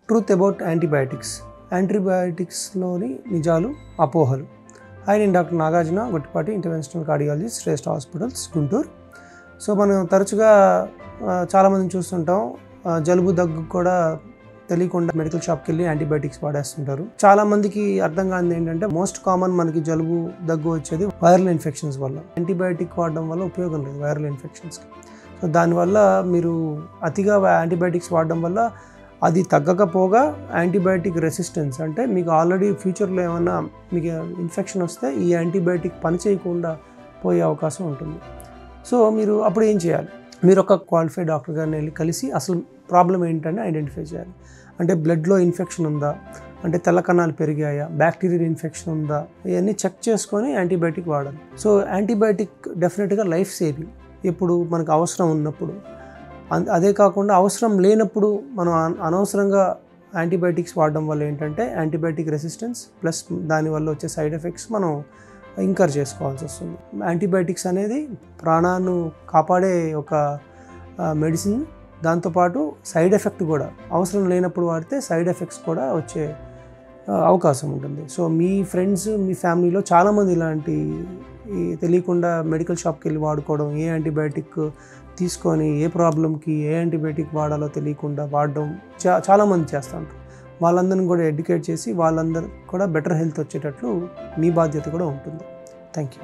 Truth about antibiotics, యాంటీబయాటిక్స్లోని నిజాలు అపోహలు. Hi, నేను doctor Nagarjuna, Gottipati, interventional cardiologist, Shreshtha hospitals, Guntur. So మనం తరచుగా చాలామందిని చూస్తుంటాం, జలుబు దగ్గు కూడా తెలియకుండా మెడికల్ షాప్కి వెళ్ళి యాంటీబయాటిక్స్ వాడేస్తుంటారు. చాలామందికి అర్థం కానిది ఏంటంటే, మోస్ట్ కామన్ మనకి జలుబు దగ్గు వచ్చేది వైరల్ ఇన్ఫెక్షన్స్ వల్ల. యాంటీబయాటిక్ వాడడం వల్ల ఉపయోగం లేదు వైరల్ ఇన్ఫెక్షన్స్కి. సో దానివల్ల మీరు అతిగా యాంటీబయాటిక్స్ వాడడం వల్ల అది తగ్గకపోగా యాంటీబయాటిక్ రెసిస్టెన్స్, అంటే మీకు ఆల్రెడీ ఫ్యూచర్లో ఏమన్నా మీకు ఇన్ఫెక్షన్ వస్తే ఈ యాంటీబయాటిక్ పని చేయకుండా పోయే అవకాశం ఉంటుంది. సో మీరు అప్పుడు ఏం చేయాలి? మీరు ఒక క్వాలిఫైడ్ డాక్టర్ గారిని వెళ్ళి కలిసి అసలు ప్రాబ్లం ఏంటని ఐడెంటిఫై చేయాలి. అంటే బ్లడ్లో ఇన్ఫెక్షన్ ఉందా, అంటే తెల్ల కణాలు పెరిగాయా, బ్యాక్టీరియల్ ఇన్ఫెక్షన్ ఉందా, ఇవన్నీ చెక్ చేసుకొని యాంటీబయాటిక్ వాడాలి. సో యాంటీబయాటిక్ డెఫినెట్గా లైఫ్ సేవింగ్ ఎప్పుడు మనకు అవసరం ఉన్నప్పుడు. అదే కాకుండా అవసరం లేనప్పుడు మనం అనవసరంగా యాంటీబయాటిక్స్ వాడడం వల్ల ఏంటంటే యాంటీబయాటిక్ రెసిస్టెన్స్ ప్లస్ దానివల్ల వచ్చే సైడ్ ఎఫెక్ట్స్ మనం ఇంకర్ చేసుకోవాల్సి వస్తుంది. యాంటీబయాటిక్స్ అనేది ప్రాణాన్ని కాపాడే ఒక మెడిసిన్. దాంతోపాటు సైడ్ ఎఫెక్ట్ కూడా అవసరం లేనప్పుడు వాడితే సైడ్ ఎఫెక్ట్స్ కూడా వచ్చే అవకాశం ఉంటుంది. సో మీ ఫ్రెండ్స్, మీ ఫ్యామిలీలో చాలామంది ఇలాంటి తెలియకుండా మెడికల్ షాప్కి వెళ్ళి వాడుకోవడం, ఏ యాంటీబయాటిక్ తీసుకొని ఏ ప్రాబ్లంకి ఏ యాంటీబయాటిక్ వాడాలో తెలియకుండా వాడడం చాలామంది చేస్తూ ఉంటారు. వాళ్ళందరిని కూడా ఎడ్యుకేట్ చేసి వాళ్ళందరూ కూడా బెటర్ హెల్త్ వచ్చేటట్లు మీ బాధ్యత కూడా ఉంటుంది. Thank you.